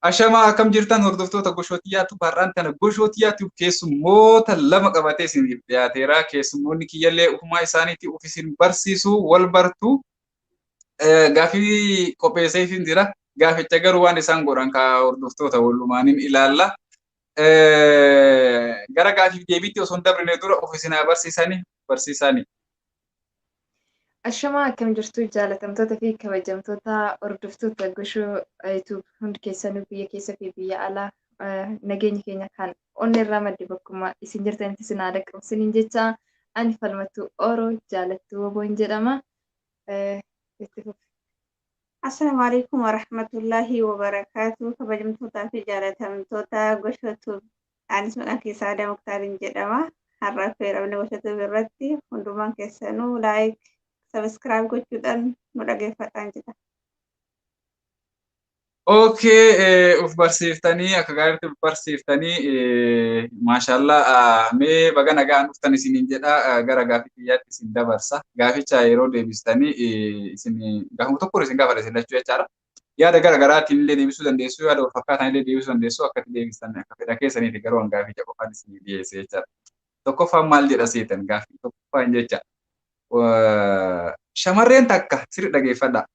Ashama akkam jirtan hordoftoota goshootiyaatu har'aan kana goshootiyaatu keessummoota lama qabatee isiniif dhiyaateera. Keessummoonni kiyyallee ufumaa isaaniitti uf isin barsiisu wal bartu gaafii qopheessee isin jira. Gaaficha garuu waan isaan godhan ka hordoftoota wallumaaniin ilaalla. Gara gaafiif deebiitti osoo hin dabrine dura of isin barsiisanii. Ashama akkam jirtu jaalatamtoota fi kabajamtoota hordoftoota goshoo YouTube hundi keessanuu biyya keessa fi biyya alaa nageenya keenya kan onni irraa madde bakkuma isin jirtanitti isin haadha qabsiniin jecha ani falmattuu Oroo jaalattuu Woboon jedhama. Assalamu alaikum warahmatullahi wabarakatuh. Kabajamtootaa fi jaalatamtoota goshootu anis maqaan keessaa Aadaa Muktaarin jedhama. Har'a feeramne goshootu irratti hundumaan keessanuu like subscribe gochuudhaan nu dhageeffadhaan jedha. Okay, uf barsiiftanii akka gaariitti uf barsiiftanii maashaallah mee baga nagaan dhuftan isiniin jedha gara gaafii kiyyaatti isin dabarsa. Gaaficha yeroo deebistanii isin gaafuma tokko isin gaafadha isin lachuu jechaadha. Yaada gara garaatiin illee deebisuu dandeessu, yaada wal fakkaataan illee deebisuu dandeessu akkatti deebistan akka fedha keessaniiti garuu an gaaficha qofaan isin dhiyeesse jechaadha. Tokkoffaan maal jedha seetan gaafii tokkoffaan jecha. Shamarreen takka sirri dhageeffadha.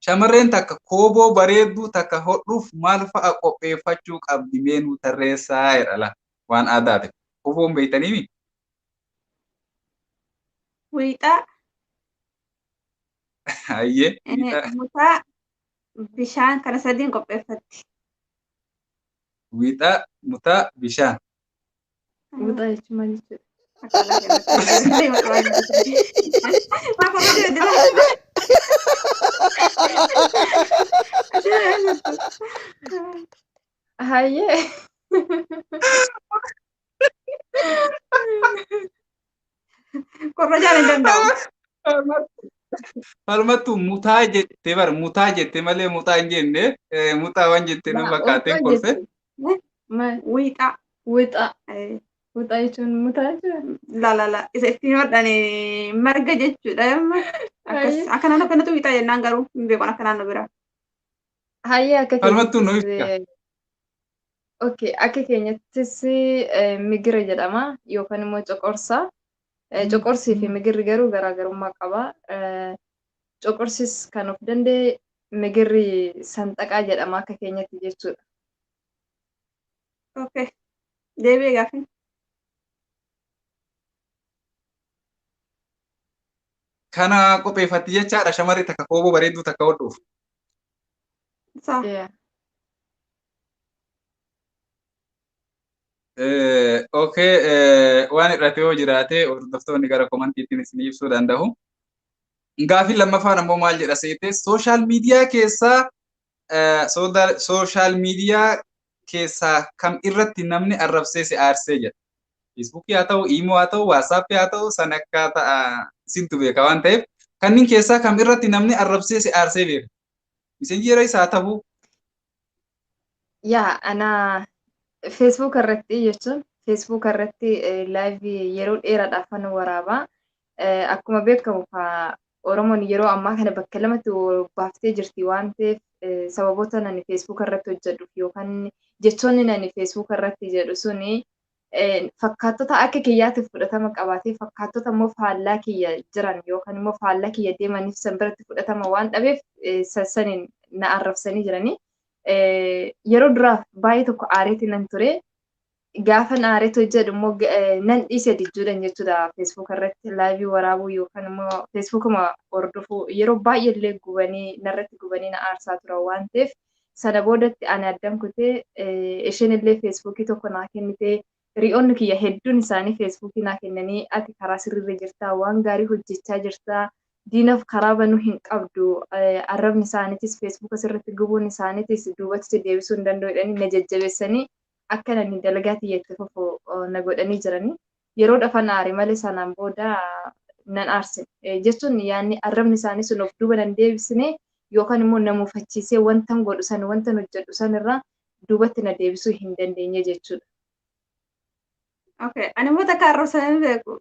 Shamarreen takka kooboo bareedduu takka hodhuuf maal fa'a qopheeffachuu qabdi mee nu tarreessaa jedhala waan aadaati. Kooboon beektaniimi? Wiixaa. Hayyee. Mutaa bishaan kana sadiin qopheeffatti. Wiixaa, mutaa, bishaan. Mutaa jechuun maal jechuudha? Hayyee. Korrojaan hin danda'u. Falmattuu mutaa jettee bara mutaa jette malee mutaa hin jenne mutaa waan jette nu fakkaateen kolfe. Wiixaa. Wiixaa. Wiixaa jechuun mutaa jechuudha. La. Isa ittiin hodhani marga jechuudha. Akka naannoo kanatti wiixaa jennaan garuu hin beeku akka naannoo biraa. Hayyee akka Falmattuu nu ibsa. Okay, akka keenyattis migira jedhama yookaan immoo coqorsa. Coqorsii fi migirri garuu garaagarummaa qaba. Coqorsis kan of danda'e migirri sanxaqaa jedhama akka keenyatti jechuudha. Okay. Deebi'ee gaafin. Kana qopheeffatti jechaadha shamarri takka kooboo bareedduu takka hodhuuf. Okay, waan irratti yoo jiraate hordoftoonni gara komantiitiin isin ibsuu danda'u. Gaafii lammaffaan ammoo maal jedha seete sooshaal miidiyaa keessaa kam irratti namni arrabsee si aarsee jedha. Feesbuukii haa ta'u, iimoo haa ta'u, waatsaappii haa ta'u, san akkaataa isintu beeka waan ta'eef kanneen keessaa kam irratti namni arrabsee si aarsee beeka. Messenjera isaa ta'uu. Yaa ana Facebook irratti jechuun Facebook irratti laayivii yeroo dheeraadhaaf kan waraabaa. Akkuma beekamu Oromoon yeroo ammaa kana bakka lamatti baaftee jirti waan ta'eef sababoota nani Facebook irratti hojjedhuuf yookaan jechoonni nani Facebook irratti jedhu suni fakkaattota akka kiyyaatiif fudhatama qabaatee fakkaattota immoo faallaa kiyya jiran yookaan immoo faallaa kiyya deemaniif san biratti fudhatama waan dhabeef sassaniin na arrabsanii jiranii. Yeroo duraaf baay'ee tokko aareetti nan ture. Gaafa aareetti hojjedhu immoo nan dhiise jechuudhaan jechuudha Facebook irratti laayivii waraabuu yookaan immoo Facebookuma hordofuu yeroo baay'ee illee narratti gubanii na aarsaa turan waan ta'eef sana boodatti ani addaan kutee isheen illee Facebookii tokko naa kennitee ri'oonni kiyya hedduun isaanii Facebookii naa kennanii ati karaa sirriirra jirtaa waan gaarii hojjechaa jirtaa diinaaf karaa banuu hin qabdu arrabni isaaniitis Facebook asirratti gubuun isaaniitis duubatti deebisuu hin danda'u jedhanii na jajjabeessanii akka namni dalagaa xiyyeeffate fufu na godhanii jiranii yeroo dhafan aare malee sanaan booda nan aarse jechuun yaanni arrabni isaanii sun of duuba nan deebisne yookaan immoo na mufachiisee wantan godhu san wantan hojjedhu san irraa duubatti na deebisuu hin dandeenye jechuudha. Okay, ani immoo takka arrabsamee beeku.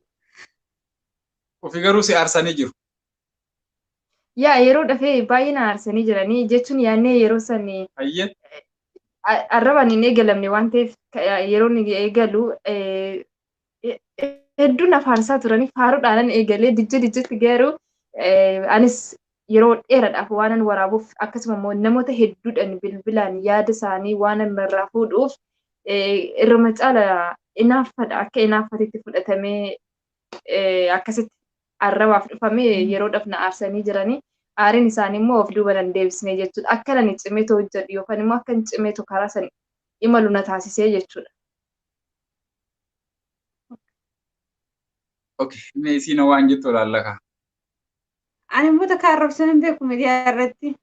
Ofii garuu si aarsanii jiru. yaa yeroo dhafee baay'ee na aarsanii jiranii jechuun yaannee yeroo sanii Ayye. arrabaan hin eegalamne waan ta'eef yeroo inni eegalu hedduun afaarsaa turanii faaruudhaan eegalee dijjetti garuu anis yeroo dheeraadhaaf waanan waraabuuf akkasuma immoo namoota hedduudhaan bilbilaan yaada isaanii waanan irraa fuudhuuf irruma caala inaaffadha akka inaaffatetti fudhatamee akkasitti arrabaaf dhufamee yeroodhaaf na aarsanii jiranii aariin isaanii immoo of duuba nan deebisnee jechuudha akka nan cimeetoo hojjedhu yookaan immoo akka hin cimeetoo karaa san imalu na taasisee jechuudha. Okay, mee isiin waan jettu laallaka. Ani immoo takka arrabsan hin beeku miidiyaa irratti.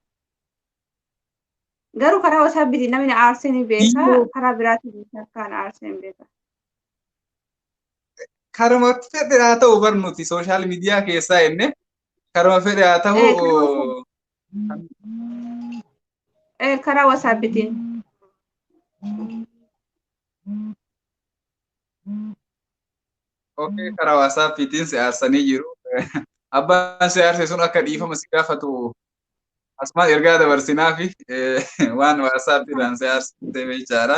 Garuu karaa WhatsApp namni aarsee ni beeka. Karaa biraatiin akkaan aarsee hin beeka. Karuma fedhe haa ta'u barnuti sooshaal miidiyaa keessaa inni karuma fedhe haa ta'u. Karaa WhatsAppitiin. Okay, karaa WhatsAppitiin si aarsanii jiru. Abbaan si aarse sun akka dhiifama si gaafatu asumaan ergaa dabarsinaa fi waan WhatsAppiidhaan si aarsitee beechaadha.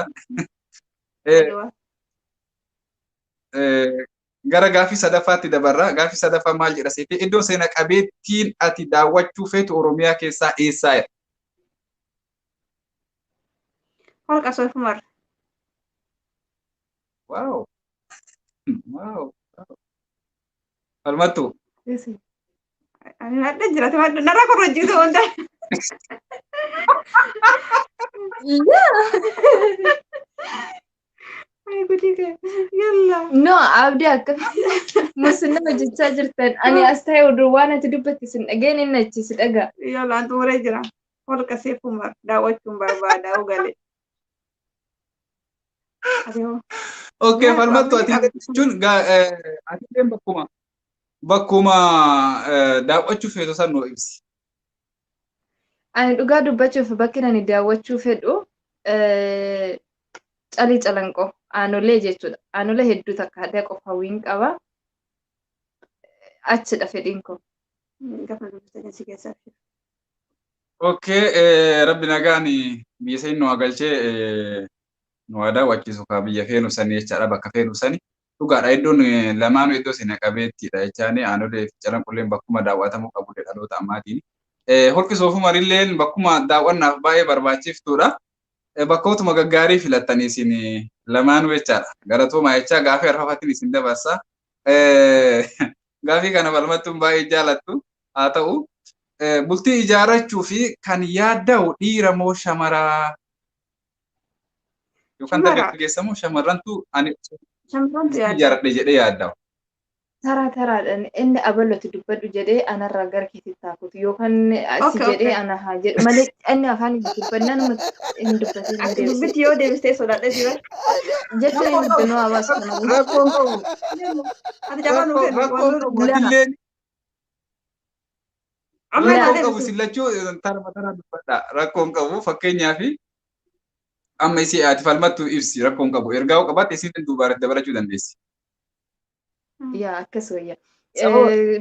Gara gaaffii sadaffaatti dabarra. Gaaffii sadaffaa maal jedha seefi iddoo seena qabeettiin ati daawwachuu feetu Oromiyaa keessaa eessaadha? Holqa Soofumar. Wow. Wow. Falmattu. Ani adda jiraate narraa korrojjiitu hunda. Ay gudii kee yalla. No abdii akka musinna hojjechaa jirtan ani as ta'e oduu waan ati dubbatti sin dhageen inni achi si dhaga. Yalla an xumuree jira. Holqa Soofumar daawwachuun barbaada ugalee. Okay, falmattu ati jechuun ati bakkuma daawwachuu feetu san nuu ibsi. Ani dhugaa dubbachuuf bakki ani daawwachuu fedhu calii calanqoo aanolee jechuudha. Aanolee hedduu takka haadha qofa hawwiin qaba. Achidha fedhiin koo. Okay, rabbi nagaan biyya sanii nu galchee nu daawwachiisu ka biyya feenu sanii jechaadha bakka feenu sanii. Dhugaadha iddoon lamaanuu iddoo seena qabeettiidha jechaani aanolee fi calanqulleen bakkuma daawwatamuu qabudha dhaloota ammaatiin. Holqi Soofumarilleen bakkuma daawwannaaf baay'ee barbaachiftuudha. Bakkootuma gaggaarii filattanii isin lamaanuu jechaadha. Galatooma jechaa gaaffii arfafatiin isin dabarsa. Gaaffii kana falmattuun baay'ee jaalattu haa ta'u bultii ijaarrachuu fi kan yaadda'u dhiira moo shamaraa? Yookaan dargaggeessa moo shamarrantu ani ijaarradhe jedhee yaadda'u? Taraadhaan inni aballotti dubbadhu jedhee anarraa gara keetti taakutu yookaan si jedhee ana haa jedhu malee inni afaan dubbannaan hin dubbatin hin deebisu. Dubbitti yoo deebistee sodaadhee jira. Jechuun hin dubbinu hawaasa kana. Rakkoon qabu. Rakkoon qabu illeen. Rakkoon qabu sillachuu tara dubbadha. Rakkoon qabu fakkeenyaaf amma isii ati falmattu ibsi rakkoon qabu ergaa qabatte isin duubatti dabalachuu dandeessi. Yaa akkas wayya.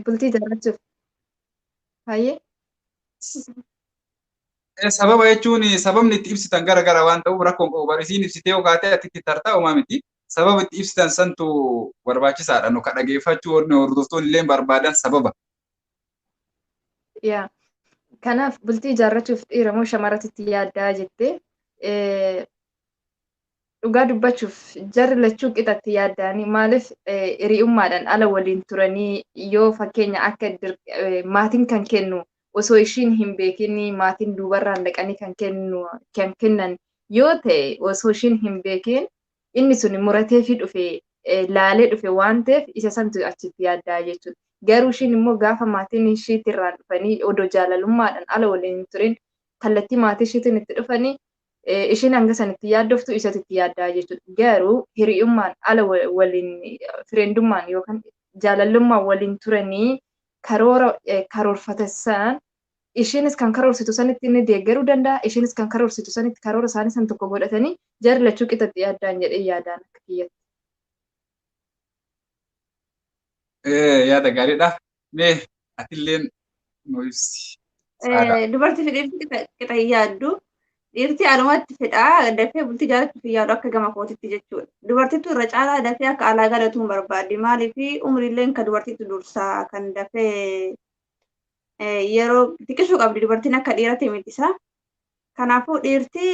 Bultii ijaarrachuuf. Baay'ee. Sababa jechuun sababni itti ibsitan gara gara waan ta'uuf rakkoon qabu bari isiin ibsitee yoo kaatee ati itti tartaa uumaa miti. Sababa itti ibsitan santu barbaachisaadha. Nu ka dhageeffachuu hordoftoonni illee barbaadan sababa. Yaa. Kanaaf bultii ijaarrachuuf dhiira moo shamarratitti yaaddaa jettee dhugaa dubbachuuf jarri lachuu qixatti yaaddanii maaliif hiriyummaadhaan ala waliin turanii yoo fakkeenya akka maatiin kan kennu osoo ishiin hin beekin maatiin duubarraan dhaqanii kan kennan yoo ta'e osoo ishiin hin beekin inni sun muratee fi dhufe laalee dhufe waan ta'eef isa santu achitti yaaddaa jechuudha. Garuu ishiin immoo gaafa maatiin ishiitirraan dhufanii odoo jaalalummaadhaan ala waliin turin kallattii maatii ishiitiin itti dhufanii ishiin hanga sanitti yaaddoftu isatti yaaddaa jechuudha. Garuu hiriyummaan ala waliin fireendummaan yookaan jaalalummaan waliin turanii karoorfatan ishiinis kan karoorsitu sanitti inni deeggaruu danda'a. Ishiinis kan karoorsitu sanitti karoora isaanii san tokko godhatanii jarri lachuu qixatti yaaddaan jedhee yaadaan akka kiyyatti. Yaada gaariidha. Mee atilleen nu ibsi. Saada. Dubartii fi dhiirti qixa hin yaaddu. Dhiirti alumatti fedhaa dafee bultii jaalachuuf hin yaadu akka gama kootitti jechuudha. Dubartittu irra caalaa dafee akka alaa galatu hin barbaaddi. Maaliif umriilleen kan dubartiitti dursaa kan dafee yeroo xiqqishuu qabdi dubartiin akka dhiirati mitisaa. Kanaafuu dhiirti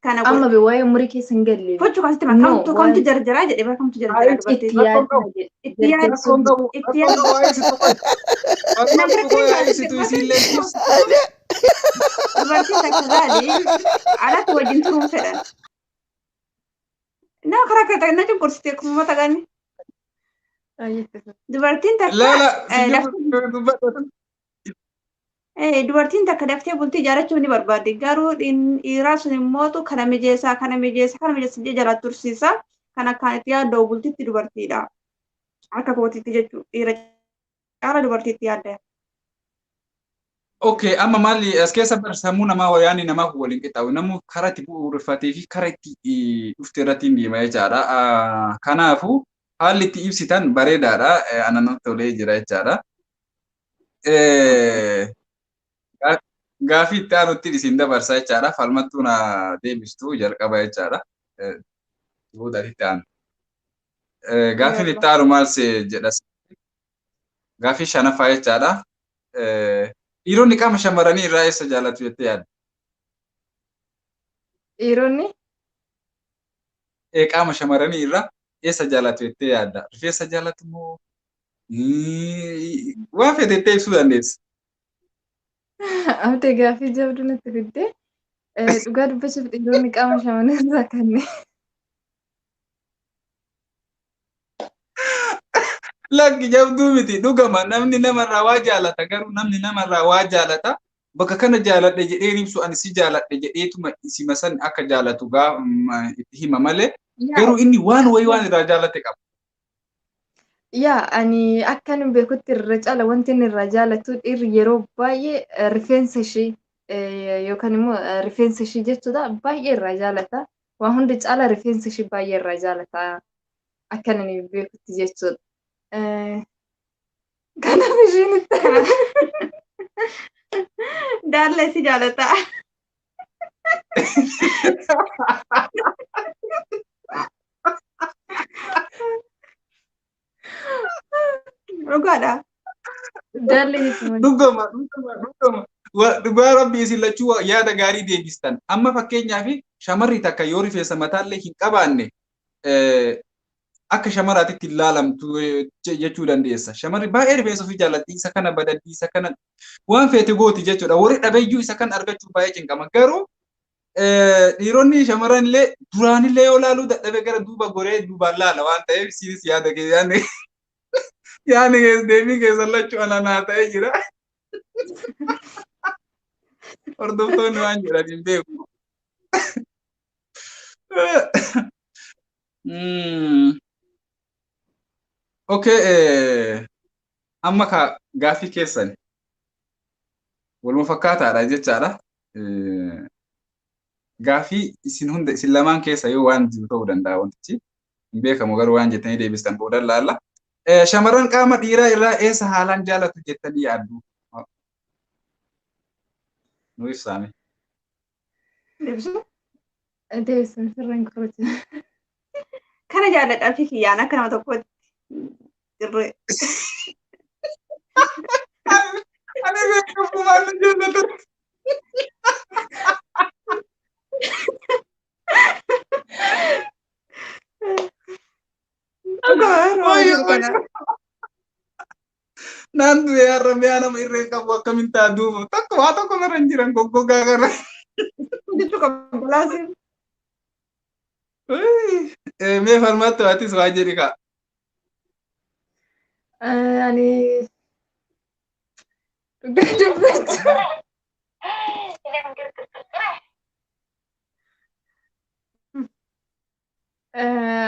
kana Amma be waa'ee umurii keessa hin galle. gochuu kaasitti makamtu kamtu jarjaraa jedhee kamtu jarjaraa dubartii. Itti yaadna Itti yaaddu. Itti yaaddu. Dubartiin takka gaadhi alatti wajjin turuun fedhan. Nama karaa kana na cunqursitee kummata ganni. Dubartiin takka daftee bultii jaalachuuf ni barbaaddi. Garuu dhiiraa sun immoo kana mijeessaa jala tursiisa. Kan akkaan itti yaadda'u bultitti dubartiidha. Akka kootitti jechuudha. Dhiira caala dubartiitti yaadda. Okay, amma maali as keessa sammuu namaa wayyaanii namaaf waliin qixxaawu namni karaa itti bu'uureffatee fi karaa itti dhufte irratti hin deema jechaadha. Kanaafuu haalli itti ibsitan bareedaadha. Ana nutti tolee jira jechaadha. Gaafii itti aanutti isin dabarsa jechaadha. Falmattuu na deebistuu jalqaba jechaadha. Boodatti aanu. Gaafiin itti aanu maal jedha? Gaafii shanaffaa jechaadha. Dhiironni qaama shamarranii irraa eessa jaalatu jettee yaadda? Dhiironni? Qaama shamarranii irraa eessa jaalatu jettee yaadda? Rifeensa jaalatu moo waan fedhe jettee ibsuu dandeessa? Amtee gaafii jabduu natti fiddee dhugaa dubbachuuf dhiironni qaama shamarranii irraa kanneen. Lakki jabduu miti dhugama namni namarraa waa jaalata garuu namni namarraa waa jaalata bakka kana jaaladhe jedheen ibsu ani si jaaladhe jedheetuma isima san akka jaalatu itti hima malee garuu inni waan wayii waan irraa jaalate qaba. Yaa ani akkan beekutti irra caala wanti inni irraa jaalatu dhiirri yeroo baay'ee rifeensa ishee yookaan immoo rifeensa ishee jechuudha baay'ee irraa jaalata. Waan hundi caala rifeensa ishee baay'ee irraa jaalata akkan inni beekutti jechuudha. Kanaaf ishiin itti daalla si jaalata. Dhugaadha. Daalli jechuun. Dhugama. Dhugaa rabbii isin lachuu yaada gaarii deebistan. Amma fakkeenyaaf shamarri takka yoo rifeensa mataallee hin qabaanne akka shamaraatitti ilaalamtu jechuu dandeessa. Shamarri baay'ee rifeensa ofii jaallatti isa kana badaddi isa kana waan feete gooti jechuudha. Warri dhabeeyyuu isa kan argachuu baay'ee cinqama. Garuu dhiironni shamarran illee duraanillee yoo laaluu dadhabe gara duuba goree duubaan laala waan ta'eef isinis yaada yaadni deebii keessa lachuu ananaa ta'ee jira. Hordoftoonni waan jedhan hin beeku. Okay, amma gaafii keessan waluma fakkaataadha jechaadha. Gaafii isin hunda isin lamaan keessa yoo waan jiru ta'uu danda'a wantichi hin beekamu garuu waan jettanii deebistan boodan laalla. Shamarran qaama dhiiraa irraa eessa haalaan jaalatu jettanii yaaddu? Nu ibsaame. Deebisan sirraan korojaa. Kana jaalladhaa fi kiyyaan akka nama tokkotti. Dirree. Ani beekamu maal jaalladha? Nanti ya Ramiana mereka buat kami tadu, tak kuat aku ngeranjiran koko gara. Itu kebelasin. Me formato hati swajeri kak. Ani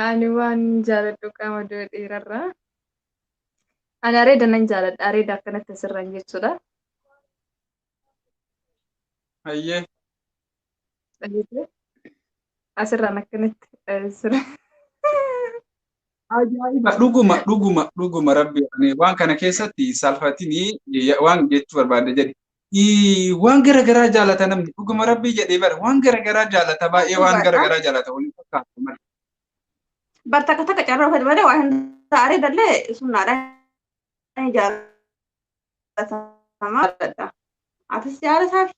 ani waan jaaladhu qaama dhiirarraa. Ani areeda nan jaaladha. Areeda akkanatti asirraan jechuudha. Ayyee. Asirraan akkanatti asirra. Ajaa'iba dhuguma rabbi waan kana keessatti salphatini waan jechuu barbaade jedhi waan gara jaalata namni dhuguma rabbii jedhee bara waan gara jaalata baay'ee waan dhugaadha. gara jaalata waliin fakkaatu malee. Bar takka takka carraa uffatee malee waan gaarii dallee sunnaadhaan jaalatamaa. Atis jaalataaf.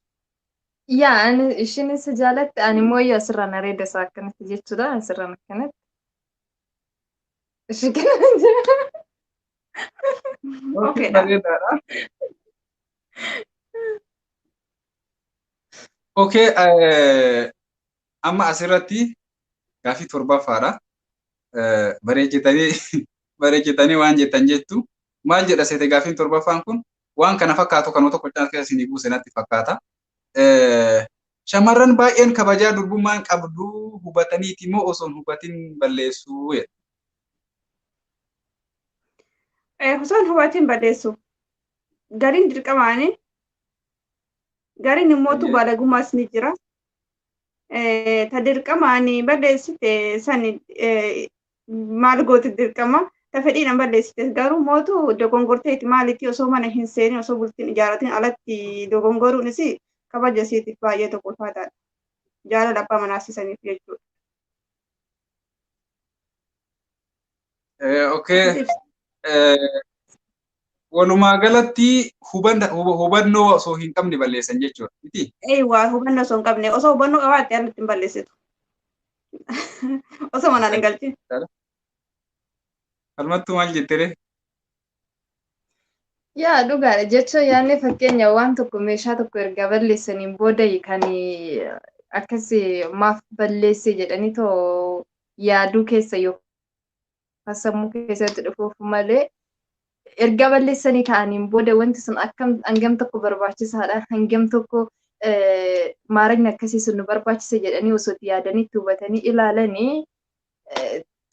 Yaa ishiin isa jaalatte ani immoo yoo asirraan areeda isaa akkanatti jechuudha asirraan akkanatti. Ishee kana jira. Okeedha. Bareedaadha. Okay, amma asirratti gaafii torbaffaadha. Bareechitanii waan jettan jettu maal jedha seete gaafiin torbaffaan kun waan kana fakkaatu kan tokko caalaa keessa isinii buuse natti fakkaata. Shamarran baay'een kabajaa durbummaan qabdu hubataniiti moo osoo hin hubatin balleessuu jedha. Osoo hin hubatin balleessu. Gariin dirqamaanii gariin immoo baalagummaas ni jira. Ta dirqamaanii balleessite sani maal gooti dirqama ta fedhiidhaan balleessite garuu mootu dogongorteeti maalitti osoo mana hin seenin osoo bultiin ijaaratin alatti dogongoruunis kabaja isiitiif baay'ee tokko ulfaataadha. Jaalala abbaa manaasisaniif jechuudha. Okay. Walumaa galatti hubannoo osoo hin qabne balleessan jechuudha. Miti? Waa hubannoo osoo hin qabne osoo hubannoo qabaatte alatti hin balleessitu. Osoo manaan hin galchin. Almattuu maal jettere? Yaa dhugaadha jechuun yaadni fakkeenya waan tokko meeshaa tokko erga balleessaniin booda kan akkasii maaf balleesse jedhanii too yaaduu keessa yookaan sammuu keessatti dhufuuf malee erga balleessanii ta'aniin booda wanti sun akkam hangam tokko barbaachisaadha hangam tokko maaragni akkasii sun nu barbaachisa jedhanii osoo yaadanii itti hubatanii ilaalanii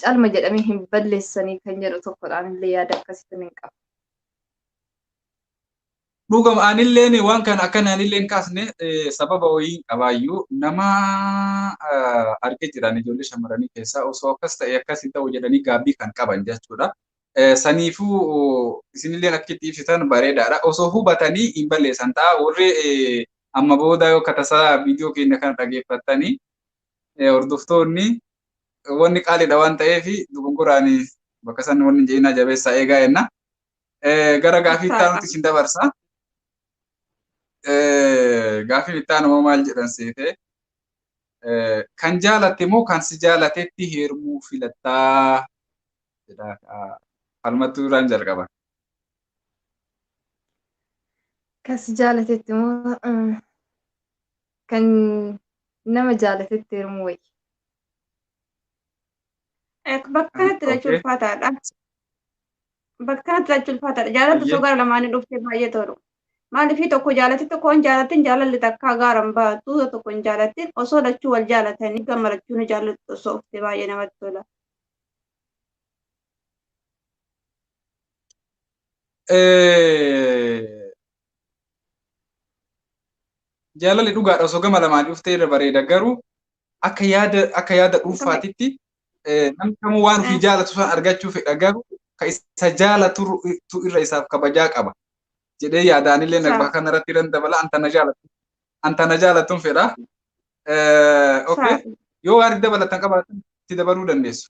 calma jedhamee hin balleessanii kan jedhu tokkodhaan illee yaada akkasitti hin qabu. Dhugama anilleen waan kana akka anilleen kaasne sababa wayii qabaayyuu nama argee jiran ijoollee shamarranii keessaa osoo akkas ta'e akkasii ta'u jedhanii gaabbii kan qaban jechuudha. Saniifuu isinillee akkitti ibsitan bareedaadha. Osoo hubatanii hin balleessan ta'a warri amma booda yoo katasaa viidiyoo keenya kana dhageeffattanii hordoftoonni wanni qaaliidha waan ta'eef dogongoraan bakka san wanni jeenaa jabeessaa eegaa jenna. Gara gaafii itti isin dabarsa. Gaafiin itti aanu maal jedhan seete kan jaalatte moo kan si jaalatetti heerumuu filattaa jedha. Almattuu duraan jalqaba. Kan si jaalatetti moo kan nama jaalatetti heerumuu wayya. Bakka kanatti lachuu ulfaataadha. Bakka kanatti lachuu ulfaataadha. Jaalalli osoo gara lamaanii dhuftee baay'ee tolu. Maaliif tokko jaalate tokko hin jaalatin jaalalli takkaa gaaran baatu tokko hin jaalatin osoo lachuu wal jaalatanii gammachuu ni jaalatu osoo dhuftee baay'ee namatti tola. Jaalalli dhugaadha osoo gama lamaan dhuftee bareeda garuu akka yaada dhuunfaatitti namni kamuu waan ofii jaalatu san argachuu fedha garuu kan isa jaalatu irra isaaf kabajaa qaba. Jedhee yaadaanillee bakka kanarratti irra dabala antana jaalatuun fedha. Okay. Yoo waan dabalatan qabaatan itti dabaluu dandeessu.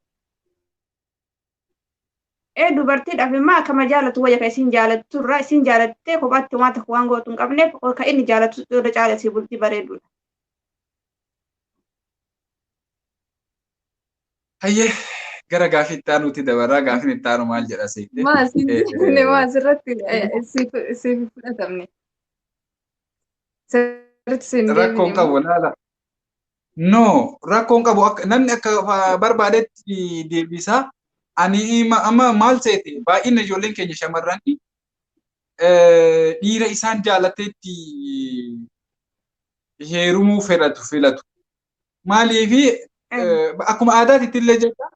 Dubartiidhaaf immoo akkama jaalatu wayya kan isin jaalattu irraa isin jaalattee kophaatti waan tokko waan gootu hin qabneef kan inni jaalatu irra caalatti bultii bareedudha. Hayyee gara gaafii itti aanuutti dabarraa gaafiin itti aanu maal jedha seettee. Maasirratti siif fudhatamne. Rakkoon qabu laala. No rakkoon qabu namni akka barbaadetti deebisaa. Ani amma maal seete baay'ina ijoolleen keenya shamarran dhiira isaan jaalateetti heerumuu filatu. Maaliifi akkuma aadaatitti illee jecha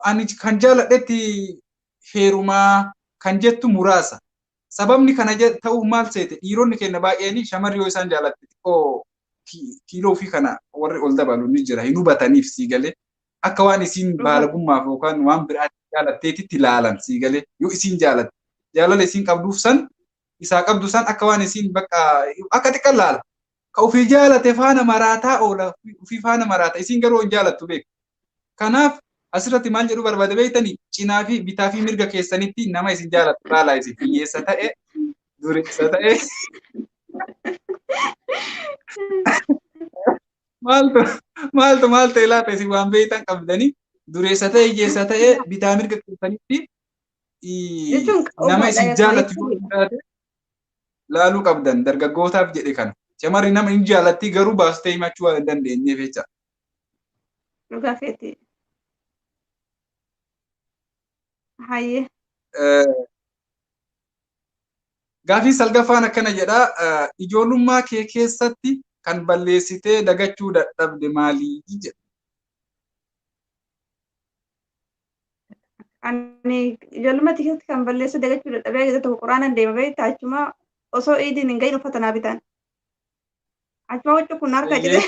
ani kan jaaladhetti heerumaa kan jettu muraasa. Sababni kana ta'uu maal seete dhiironni keenya baay'een shamarri yoo isaan jaalatte kiiloo fi kana warri ol dabalu ni jira hin hubataniif sii galee akka waan isiin baalagummaaf yookaan waan biraatti jaalatteetitti ilaalan sii galee yoo isiin jaalatte jaalala isiin qabduuf san isaa qabdu san akka waan isiin bakka akka xiqqaan laala. Ka ofii jaalate faana maraataa oola ofii faana maraata isiin garuu hin jaalattu beeku. Kanaaf asirratti maal jedhu barbaade beektanii cinaa fi bitaa fi mirga keessanitti nama isin jaalatu laalaa isin hiyyeessa ta'e dureessa ta'e maaltu ilaata isin waan beektan qabdanii dureessa ta'e hiyyeessa ta'e bitaa mirga keessanitti nama isin jaalatu yoo taate laaluu qabdan dargaggootaaf jedhe kana. Shamarri nama hin jaalatti garuu baastee himachuu waan hin dandeenyeef jecha. Dhugaa feeti. Hayyee. Gaafii salgaffaan akkana jedha. Ijoollummaa kee keessatti kan balleessitee dagachuu dadhabde maalii jedha. Ani ijoollummaa keessatti kan balleessee dagachuu dadhabee tokko quraanaan deema beektaa achuma osoo iidiin hin gahin uffata naa bitan. Achuma waccu kun harka jedhe.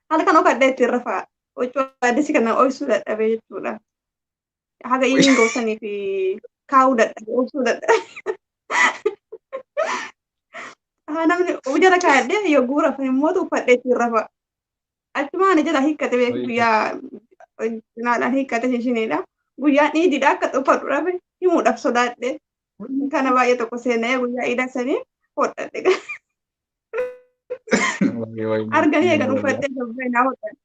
Halkan okkadha ittiin rafaa. Waccu addisi kana oolchuu dadhabee jechuudha. Haga iidiin goosanii fi kaa'uu dadhabee oolchuu dadhabee. Namni jala kaayadhee yogguu rafan immoo uffadhee ittiin rafaa. Achuma ani jala hiikkate beeku guyyaa naadhaan hiikkate ishiniidha. Guyyaan iidiidha akka uffadhu rafe himuudhaaf sodaadhe. Kana baay'ee tokko seenee guyyaa iidaa sanii hodhadhe. Arganii eegan uffadhee gabbee naa hodhadhe.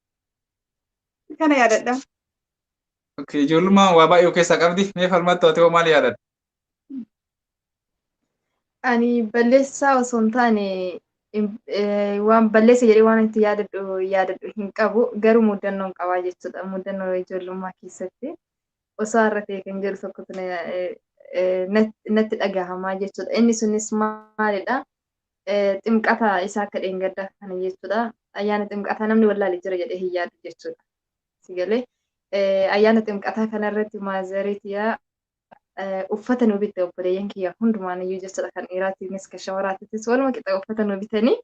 Kana yaadadha. Ijoollummaan waa baay'ee keessaa qabdi. Mee falmattu ati hoo maal yaadatta? Ani balleessaa osoo hin taane waan balleessa jedhee waan itti yaadadhu hin qabu garuu mudannoon qabaa jechuudha. Mudannoo ijoollummaa keessatti osoo har'a ta'e kan jedhu tokkotu natti dhagahamaa jechuudha. Inni sunis maalidha? Ximqata isaa akka dheengaddaa kana jechuudha. Ayyaana ximqataa namni wallaalee jira jedhee hin yaadu jechuudha. Sigalee ayyaana ximqataa kanarratti maazariitiyaa uffata nu bitte obboleeyyan kiyya hundumaan iyyuu jechuudha kan dhiiraatiinis kan shamaraatiinis waluma qixa uffata nu bitanii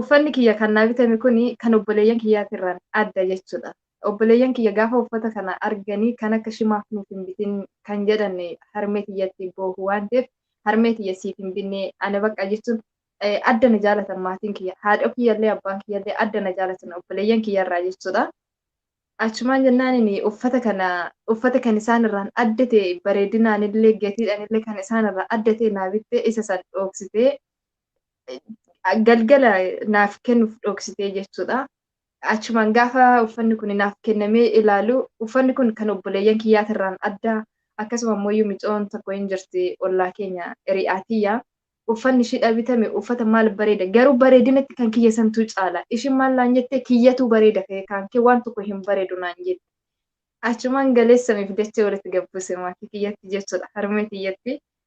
uffanni kiyya kan naa bitame kuni kan obboleeyyan kiyyaatirraan adda jechuudha. Obboleeyyan kiyya gaafa uffata kana arganii kan akka shimaaf nuuf hin bitin kan jedhan harmee kiyyatti boohu waan ta'eef harmee kiyya siif hin binne ana bakka jechuun adda na jaalatan maatiin kiyya haadha kiyyallee abbaan kiyyallee adda na jaalatan obboleeyyan kiyyarraa jechuudha. Achumaan jennaan inni uffata kan isaan irraan addate bareedinaan illee gatiidhaan illee kan isaan irraa addate naa bitte isa san dhoksitee galgala naaf kennuuf dhoksitee jechuudha. Achumaan gaafa uffanni kun naaf kennamee ilaalu uffanni kun kan obboleeyyan kiyyaatirraan adda akkasuma immoo micoon tokko hin jirti ollaa keenya ri'aatiyyaa. Uffanni ishii bitame uffata maal bareeda garuu bareedinatti kan kiyya santuu caala ishiin maal laan jette kiyyatu bareeda kan kee waan tokko hin bareedu naan jette achumaan galeessamiif dachee walitti gabbise maatii kiyyatti jechuudha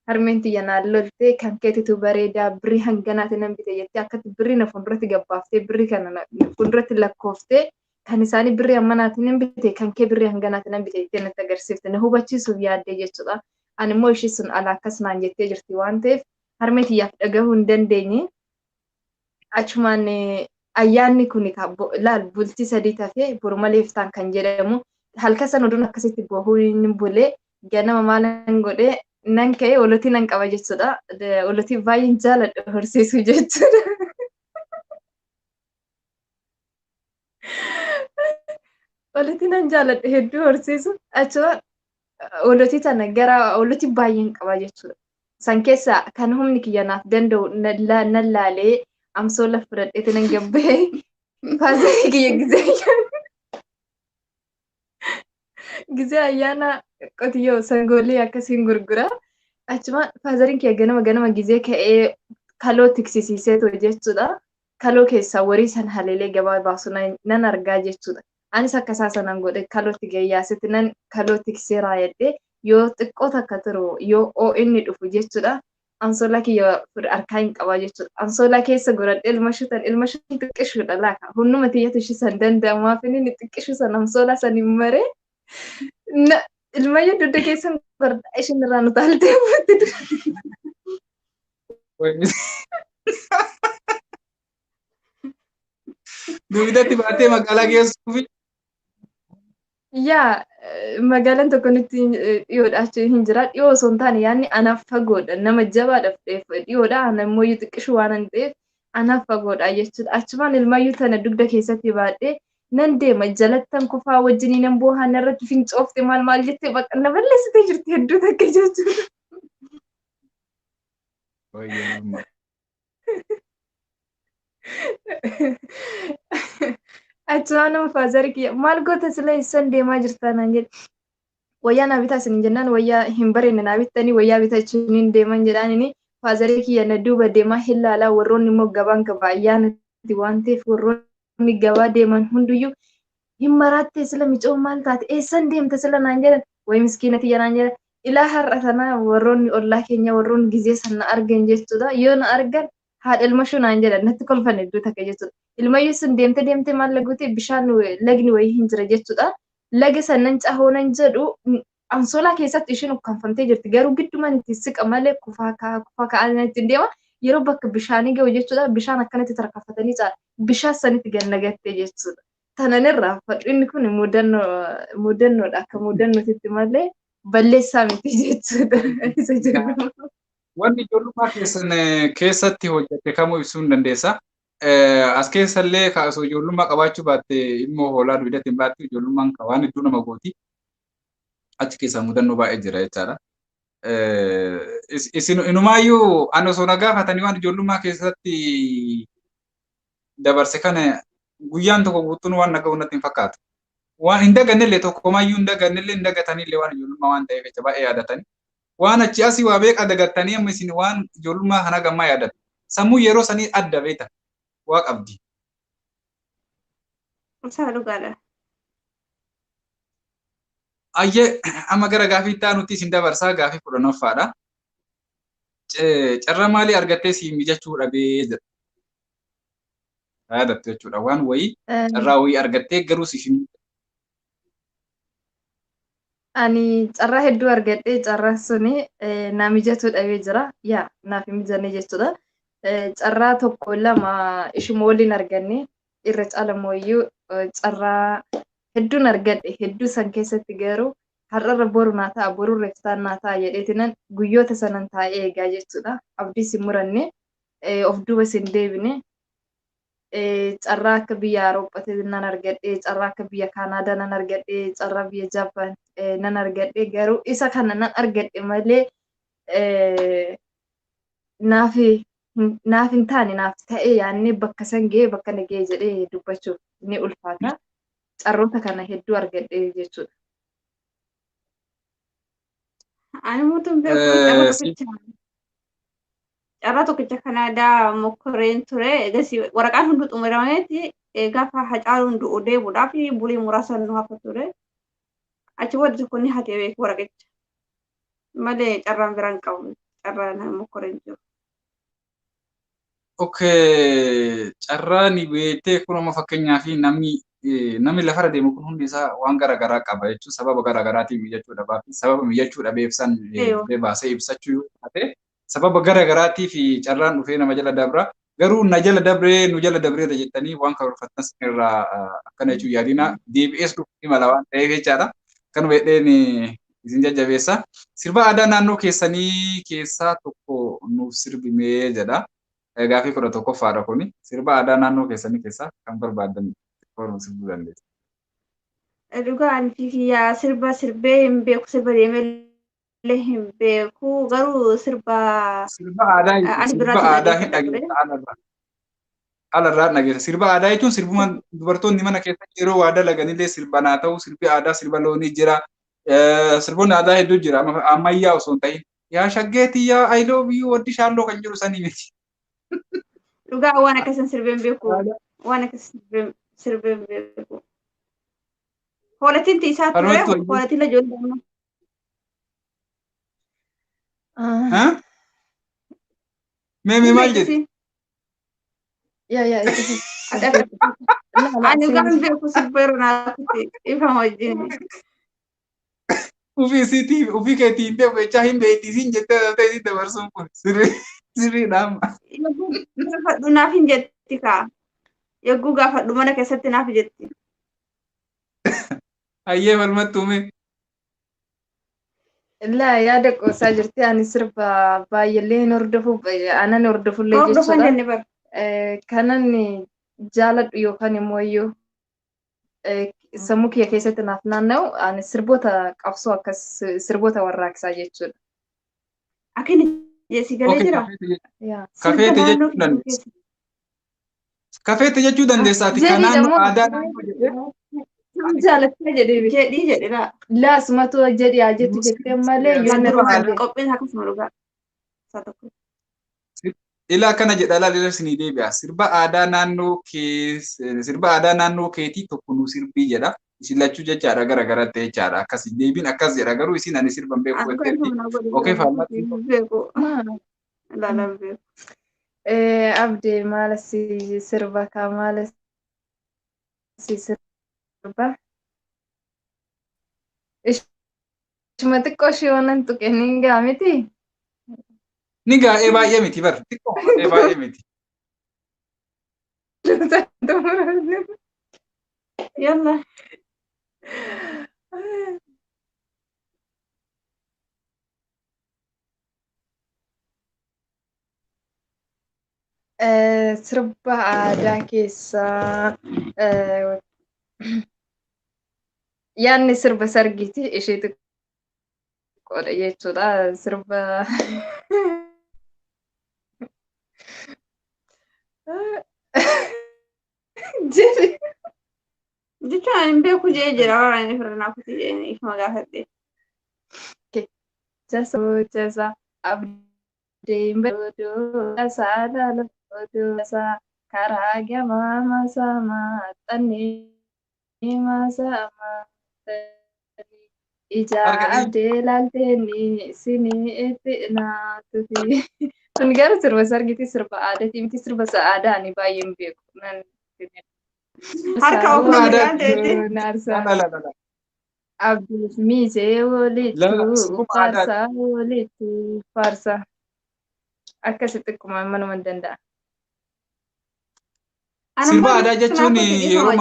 harmeen tiyya naan lolte kan keetitu bareedaa birrii hanganaati nan bite jettee akkatti birrii na fuulduratti gabbaaftee birrii kana fuulduratti lakkooftee kan isaanii birrii hammanaati nan bite kan kee birrii hanganaati nan bite jettee natti agarsiifte na hubachiisuuf yaaddee jechuudha ani immoo ishii sun alaa akkas naan jettee jirti waan ta'eef harmee tiyyaaf dhagahuu hin dandeenye achumaan ayyaanni kun laal bultii sadii tafee borumalee iftaan kan jedhamu halkan san oduun akkasitti bohuu hin bulee ganama maalan godhee nan ka'ee olotii nan qaba jechuudha. Olotii baay'een jaaladha horsiisuu jechuudha. Olotii nan jaaladha hedduu horsiisu achuma olotii tana gara olotii baay'een qaba jechuudha. San keessa kan humni kiyya naaf danda'u nan laalee amsoo laf fudhadheeti nan gabbee faazii kiyya gizee ayyaana qotiyyoo sangoolii akkasiin gurgura. Achuma faazariin kiyya ganama gizee ka'ee kaloo tiksisiiseetu jechuudha. Kaloo keessaa warii san haleelee gabaa baasu nan argaa jechuudha. Anis akka isaa sanan godhe kalootti gayyaasetti nan kaloo tiksee raayadhee yoo xiqqoo takka turu yoo inni dhufu jechuudha. Ansoolaa kiyya harkaa hin qabaa jechuudha. Ansoolaa keessa godhadhee ilma shutan xiqqishuudha laaka. Hunduma tiyyatu ishii san danda'amaaf inni xiqqishu san ansoolaa san hin maree. Ilmayyuu dugda keessan godhadhaa ishiin irraa nu taaltee buutti. Dugdatti baattee magaalaa geessuufi. Yaa magaalaan tokko nutti dhiyoodha hin jira. Dhiyoo osoo hin taane yaadni anaaf fagoodha. Nama jabaadhaaf dhiyoodha. Ana immoo xiqqishu waan hin ta'eef anaaf fagoodha jechuudha. Achumaan ilmaayyuu tana dugda keessatti baadhee nan deema jalattan kufaa wajjinii nan boohan irratti fincoofte maal jettee bakka na balleessitee jirti hedduu takka jechuudha. Achumaan nama faazarii kiyya maal goota sila isaan deemaa jirtaa naan jedhe. Wayyaa naa bitaa isin jennaan wayyaa hin bareenne naa bittanii wayyaa bitachuun hin deeman jedhaan inni faazarii kiyya na duuba deemaa hin laalaa warroonni immoo gabaan gabaa ayyaanatti waan ta'eef warroonni gabaa deeman hunduyyuu hin maraattee sila micoo maal taate eessan deemta sila naan jedhan wayi miskiinati naan jedhan ilaa har'a sana warroonni ollaa keenya warroonni gizee sana argan jechuudha yoo na argan haadha ilmashuu naan jedhan natti kolfan hedduu takka jechuudha ilmayyuu sun deemte maal laguute bishaan lagni wayii hin jira jechuudha laga sannan cahoonan jedhu ansoolaa keessatti ishiin ukkaanfamtee jirti garuu giddumaan itti siqa malee kufaa ka'an ittiin deema yeroo bakka bishaanii ga'u jechuudha bishaan akkanatti tarkaanfatanii caala bishaan sanitti gannagattee jechuudha. Tananirraa fadhiinni kun mudannoodha akka mudannootitti malee balleessaa miti jechuudha. Wanni ijoollummaa keessatti hojjette kamuu ibsuu hin dandeessa. As keessallee osoo ijoollummaa qabaachuu baatte immoo hoolaa duwidatti hin baattu ijoollummaan waan hedduu nama gooti. Achi keessaa mudannoo baay'ee jira jechaadha. Inumaayyuu ani osoo na gaafatanii waan ijoollummaa keessatti dabarse kana guyyaan tokko guutuun waan naga'u natti hin fakkaatu. Waan hin dagannellee tokkomaayyuu hin dagannellee hin dagatanillee waan ijoollummaa waan ta'eef jecha baay'ee yaadatanii. Waan achi asii waa beeqa dagattanii amma isin waan ijoollummaa kana gammaa yaadatu. Sammuu yeroo sanii adda beeta. Waa qabdi. Isaa dhugaadha. Ayyee amma gara gaafii itti aanutti isin dabarsaa gaafii 10ffaadha. Carraa maalii argattee si mijachuu dhabee jedha. Yaadattu jechuudha waan wayii carraa wayii argattee garuu si hin ani carraa hedduu argadhee carraa suni na mijachuu dhabee jira. Yaa naaf hin mijanne jechuudha. Carraa tokko lama ishuma waliin arganne irra caalamuyyuu carraa hedduun argadhe hedduu san keessatti garuu har'arra boru naa ta'a boru reeftaan naa ta'a jedheetinan guyyoota sanan taa'ee eegaa jechuudha. Abdiis hin muranne of duuba sin deebine carraa akka biyya Awurooppaa nan argadhe carraa akka biyya Kaanaadaa nan argadhe carraa biyya Jaappaan nan argadhe garuu isa kana nan argadhe malee naaf hin taane naaf ta'ee yaannee bakka san ga'ee bakka na ga'ee jedhee dubbachuuf ni ulfaata. Carroota kana hedduu argadhe jechuudha. Ani muutuun beeku carraa tokkicha Kanaadaa mokkoreen ture. Egas waraqaan hunduu xumurameeti gaafa Hacaaluun du'u deebuudhaaf bulii muraasa nu hafa ture. Achi booda tokko ni hatee beeku waraqicha. Malee carraan biraan qabu carraan mokkoreen jiru. Okay, carraa ni beektee kun amma fakkeenyaaf namni lafarra deemu kun hundi isaa waan garaagaraa qaba jechuun sababa garaagaraatiin mijachuu dhabaa fi sababa mijachuu dhabeef san baasee ibsachuu yoo taate sababa garaagaraatiif carraan dhufee nama jala dabra garuu na jala dabree nu jala dabreera jettanii waan karoorfattan irraa akkana jechuun yaadina DBS dhufuu mala waan ta'eef jechaadha. Kan beekneen isin jajjabeessa. Sirba aadaa naannoo keessanii keessaa tokko nuuf sirbimee jedha. Gaafii 11ffaadha kuni. Sirba aadaa naannoo keessanii keessaa kan barbaadan sirbuu dandeessu. Dhugaa ani kiyyaa sirbee hin beeku sirba deemellee hin beeku garuu sirba aadaa hin dhageessa alarraa dhageessa. Sirba aadaa jechuun sirbuma dubartoonni mana keessatti yeroo waa dalaganillee sirba naa ta'u sirbi aadaa sirba loonii jira. Sirboonni aadaa hedduu jira ammayyaa osoo hin ta'in. Yaa shaggeetii yaa I love you waddi shaalloo kan jiru sanii miti. Dhugaa waan akkasiin sirbeen beeku. Waan akkasiin sirbeen beeku. Hoolatiin isaa ture hoolatiin ijoollee. Mee maal jedhi? Yaa ani kan beeku sirbeeru naatti ifa wajjin. Ufii keetiin beeku jechaa hin beektisiin jettee ta'e dabarsuun kun sirriidhaan. Gaafadhu naaf hin jetti kaa. Yogguu gaafadhu mana keessatti naaf jetti. Ayyee falmattuume. لا يا دك وساجرتي أنا سرب بايلين أردفو أنا أردفو اللي Hordofan جيتشودا jenne bar. كانني جالد يوكاني مويو sammuu kiyya keessatti naaf naanna'u ani sirboota qabsoo akkas sirboota warraaqsaa jechuudha. Akini jesi galee Okay, jira. Yaa. Sirba kafeete naannoo jechuu keenya dandeessa. keessa. Kafeete jechuu dandeessaati. Kan Jedhiidha naannoo moo aadaa naannoo jedhee. jaalattee jedhee Jedhii jedhedha. laasumatu jedhi haa jettu jettee malee yoo Kan natti duruma hin jedhu. qophiin akkasuma dhugaa. Isaa tokko. Ila akkana jedha laala isinii deebi'a. Sirba aadaa naannoo sirba aadaa naannoo keetii tokko nu sirbii jedha. Isin lachuu jechaadha gara garatti jechaadha. Akkas deebiin akkas jedha garuu isin ani sirban beeku Akka jetteetti. ifama na godhe. Okay faallatti. Beeku. Ilaalan beeku. Abdii maala si sirba kaa maala si sirba. Ishuma xiqqoo ishee waan tuqe ni gaa miti. Ni gaa'ee baay'ee miti bar. Xiqqoo gaa'ee baay'ee miti. Yalla. Sirba aadaa keessaa yaadni sirba sargiiti ishee xiqqoodha jechuudha. Sirba jedhi. Jechuun ani hin beeku jee jira waraanni firnaa kuti jee ifama gaafadhe. Jasa abdiin beekuu saala lafootuu karaa gamaa masaa maxxannee masaa maxxannee ijaa abdee laalteenii isinii itti naatufi. Kun gara sirba sargiiti sirba aadaati miti sirba aadaa ani baay'ee hin beeku. Harka ofuma midhaan ta'etti. Abdiif miisee walitti faarsaa walitti faarsaa. Akkasitti akkuma manuma hin danda'a. Sirba aadaa jechuun yeroo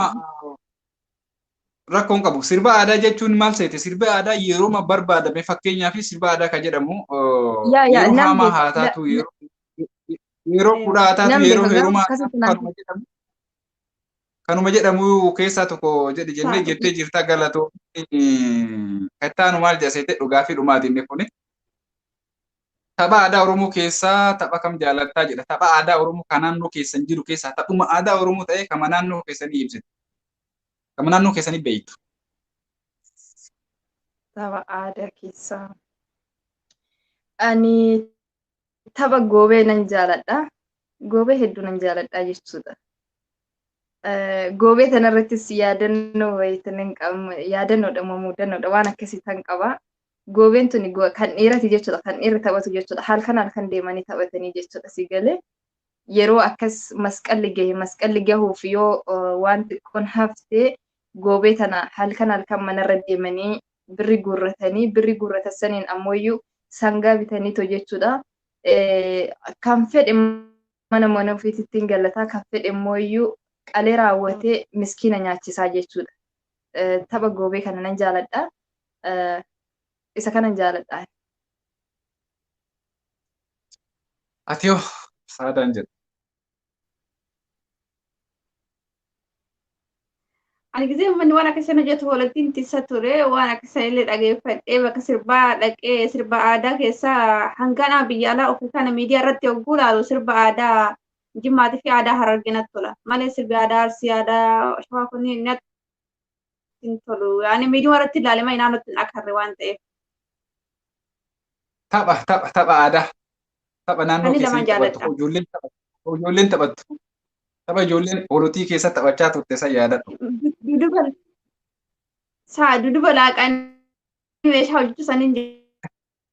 rakkoon qabu. Sirba aadaa jechuun maal seete? Sirba aadaa yeroo barbaadame fakkeenyaaf sirba aadaa kan jedhamu yeroo hamaa haa taatu yeroo fudhaa haa taatu yeroo heerumaa kanuma jedhamu. Kanuma jedhamu keessaa tokko jedhi jennee jettee jirta galatoo. Kattaanu maal jedhasete dhugaa fi dhumaatiin kuni. Tapha aadaa Oromoo keessaa tapha kam jaalattaa jedha. Tapha aadaa Oromoo kan naannoo keessan jiru keessaa taphuma aadaa Oromoo ta'ee kama naannoo keessanii ibsitu. Kama naannoo keessanii beektu. Tapha aadaa keessaa. Ani tapha goobee nan jaaladha. Goobee hedduu nan jaaladha jechuudha. Goobee kanarrattis yaadannoo wayitanin yaadannoodha moo muudannoodha waan akkasii tan qaba. Goobeen tuni kan dhiirati jechuudha kan dhiirri taphatu jechuudha halkan deemanii taphatanii jechuudha si galee yeroo akkas masqalli gahuuf yoo waan xiqqoon haftee goobee tana halkan manarra deemanii birri guurratan saniin ammoo sangaa bitanii to jechuudha. Kan fedhe mana ofiittiin galataa kan fedhe immoo qalee raawwatee miskiina nyaachisaa jechuudha. Tapha goobee kana nan jaaladha. Isa kanan jaaladha. Ati yoo saadaan jedhu. Ani gisee uummanni waan akka sana jettu walittiin tissa ture waan akka sana illee dhageeffadhee bakka sirbaa dhaqee sirba aadaa keessaa hanganaa biyya alaa ofii kana miidiyaa irratti yogguu ilaalu sirba aadaa Jimmaatii fi aadaa Harargee natti tola. Malee sirbi aadaa Arsii aadaa Shawaa kunniin natti hin tolu. Yaani miidiyaa irratti ilaalee naannootti hin akarre waan ta'eef. Tapha aadaa. Tapha naannoo keessatti taphatu. Ijoolleen taphattu. Tapha ijoolleen orotii keessa taphachaa turte san yaadadhu. Duduba laaqaan meeshaa hojjechuu saniin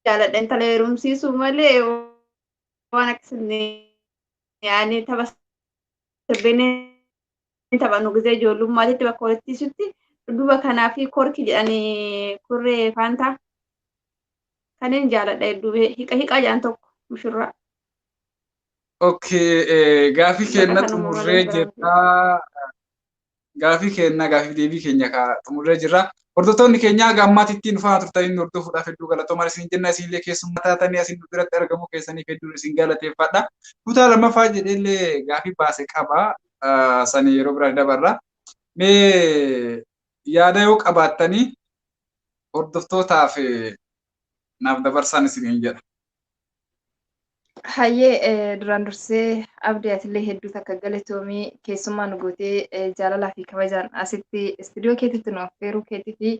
jaaladha. Intala heerumsiisuu malee waan akkasii yaani tapha sirbeen taphannu gisee ijoollummaatitti bakka walitti isutti duduba kanaa fi korki jedhanii kurree faantaa kanneen jaaladha hedduu hiqa jedhan tokko mushurraa. Okay, gaaffii keenya xumurree jirta. gaafii keenya gaafii deebii keenya xumurree jirra. Hordoftoonni keenya gammaatti dhufaa turtanii hordofuudhaaf hedduu galatoomaa isin jenna isinillee keessummaa taatanii asin nu biratti argamu keessaniif hedduu isin galateeffadha. Kutaa lammaffaa jedheellee gaafii baase qaba. Sani yeroo biraa dabarra. Mee yaada yoo qabaattanii hordoftootaaf naaf dabarsan isin jedha. Hayyee duraan dursee abdii atillee hedduu takka galatoomii keessummaa nu gootee jaalalaa fi kabajaan asitti istiidiyoo keetitti nu affeeruu keetii fi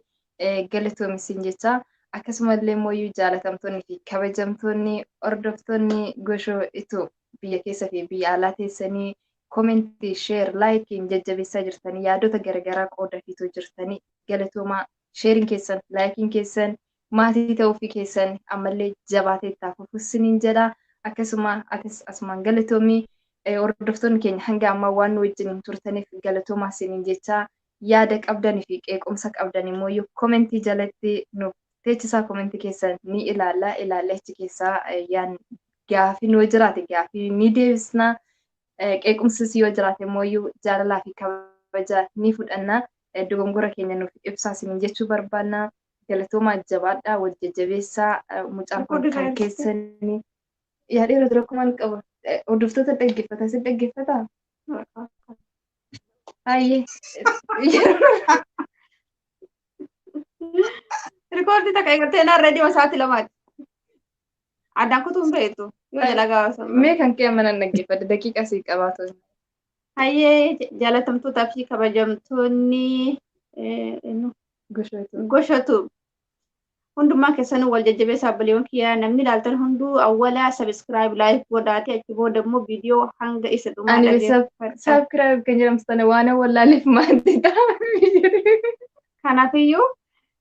galatoomi siin jecha akkasumallee mooyyuu jaalatamtoonni fi kabajamtoonni hordoftoonni goshoo itoo biyya keessa fi biyya alaa teessanii koomentii sheer laayikiin jajjabeessaa jirtanii yaadota garaagaraa qoodafiitoo jirtanii galatoomaa sheeriin keessan laayikiin keessan maatii ta'uu fi keessan ammallee jabaatee ittaaf uffisiniin jedha. Akkasuma asumaan galatoomii hordoftoonni keenya hanga ammaa waan nu wajjin turtaniif galatoomaa isiniin jecha yaada qabdanii fi qeequmsa qabdan immoo yoo koomentii jalatti nuuf teechisaa koomentii keessan ni ilaallee achi keessaa yaan gaafii yoo jiraate gaafii ni deebisna qeequmsis yoo jiraate immoo jaalalaa fi kabaja ni fudhanna dogongora keenya nuuf ibsaa isiniin jechuu barbaanna galatoomaa jabaadhaa wal jajjabeessaa mucaan kun kan keessanii. Yaadii irratti rakkumaan qaba. Hordoftoota dhaggeeffata. Si dhaggeeffata? Hayyee. Rikoordi takka eegartee naarra deema sa'aatii lamaati. Addaan kutuun beektu. Yoo jala gaafasa. Mee kan kee mana dhaggeeffadha. Daqiiqa sii qabaatu. Hayyee jaalatamtootaa fi kabajamtoonni goshatu. Hundumaa keessanuu wal jajjabeessaa obboleewwan kiyyaa namni ilaaltan hunduu awwala sabiskiraayib laayik godhaatee achi booda immoo viidiyoo hanga isa dhumaa dhaggeeffadha. Sabiskiraayib kan jedhamtu sana waan wallaaleef maanti ta'a. Kanaafiyyuu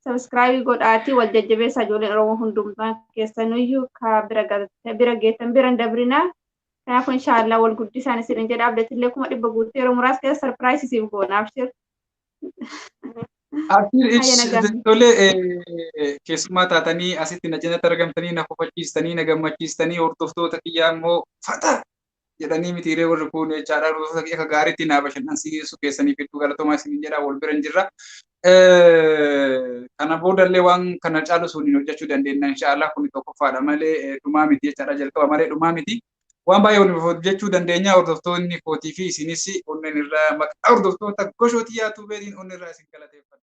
sabiskiraayib godhaatee wal jajjabeessaa ijoolleen Oromoo hundumaa keessanuyyuu ka bira geettan bira hin dabrinaa. Kanaafuu inshaallah wal guddisaan isin jedha abdatillee kuma dhibba guutuu yeroo muraasa keessa sarpiraayisii siif goonaaf shir. Tole keessummaa taatanii asitti na cinatti argamtanii na kofachiistanii na gammachiistanii hordoftoota kiyyaa immoo fata jedhanii mitiiree warri kun jechaadha hordoftoota akka gaariitti naa bashannansiisuu keessaniif hedduu galatoomaa isin jedha wal bira hin jirra. Kana boodallee waan kana caalu suniin hojjechuu dandeenya inshaallah kun tokkoffaadha malee dhumaa miti jechaadha jalqaba malee dhumaa miti. Waan baay'ee waliin hojjechuu dandeenya hordoftoonni kootii fi isinis onneen irraa maqaa hordoftoota goshootii yaatu beetiin onneen irraa isin galateeffadha.